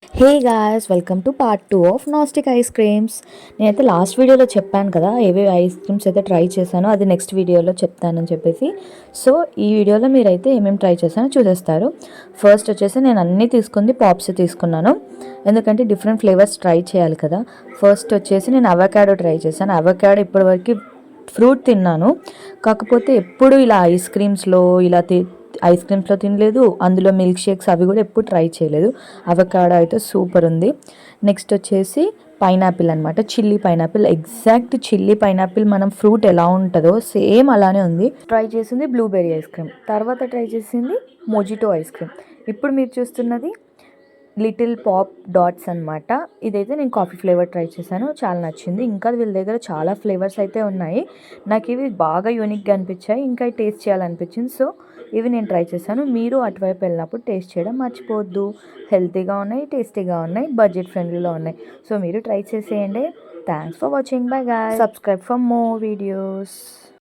Hey guys, welcome to part 2 of nastic ice creams. నేనైతే last వీడియోలో చెప్పాను కదా ఏవే ఐస్ క్రీమ్స్ అయితే ట్రై చేశానో అది నెక్స్ట్ వీడియోలో చెప్తానని చెప్పేసి. సో ఈ వీడియోలో మీరైతే ఏమేమి ట్రై చేశానో చూసేస్తారు. ఫస్ట్ వచ్చేసి నేను అన్నీ తీసుకుంది పాప్స్ తీసుకున్నాను, ఎందుకంటే డిఫరెంట్ ఫ్లేవర్స్ ట్రై చేయాలి కదా. ఫస్ట్ వచ్చేసి నేను అవకాడో ట్రై చేశాను. అవకాడో ఇప్పటివరకు ఫ్రూట్ తిన్నాను, కాకపోతే ఎప్పుడు ఇలా ఐస్ క్రీమ్స్లో తినలేదు. అందులో మిల్క్ షేక్స్ అవి కూడా ఎప్పుడు ట్రై చేయలేదు. అవకాడో అయితే సూపర్ ఉంది. నెక్స్ట్ వచ్చేసి పైనాపిల్ అనమాట, chilli pineapple. Exact chilli pineapple మనం ఫ్రూట్ ఎలా ఉంటుందో సేమ్ అలానే ఉంది. ట్రై చేసింది బ్లూబెర్రీ ఐస్ క్రీమ్, తర్వాత ట్రై చేసింది మొజిటో ఐస్ క్రీమ్. ఇప్పుడు మీరు చూస్తున్నది లిటిల్ పాప్ డాట్స్ అనమాట. ఇదైతే నేను కాఫీ ఫ్లేవర్ ట్రై చేశాను, చాలా నచ్చింది. ఇంకా వీళ్ళ దగ్గర చాలా ఫ్లేవర్స్ అయితే ఉన్నాయి. నాకు ఇవి బాగా యూనిక్గా అనిపించాయి, ఇంకా టేస్ట్ చేయాలనిపించింది. సో ఇవి నేను ట్రై చేశాను. మీరు అటువైపు వెళ్ళినప్పుడు టేస్ట్ చేయడం మర్చిపోవద్దు. హెల్తీగా ఉన్నాయి, టేస్టీగా ఉన్నాయి, బడ్జెట్ ఫ్రెండ్లీలో ఉన్నాయి. సో మీరు ట్రై చేసేయండి. Thanks for watching. By guys. Subscribe for more videos.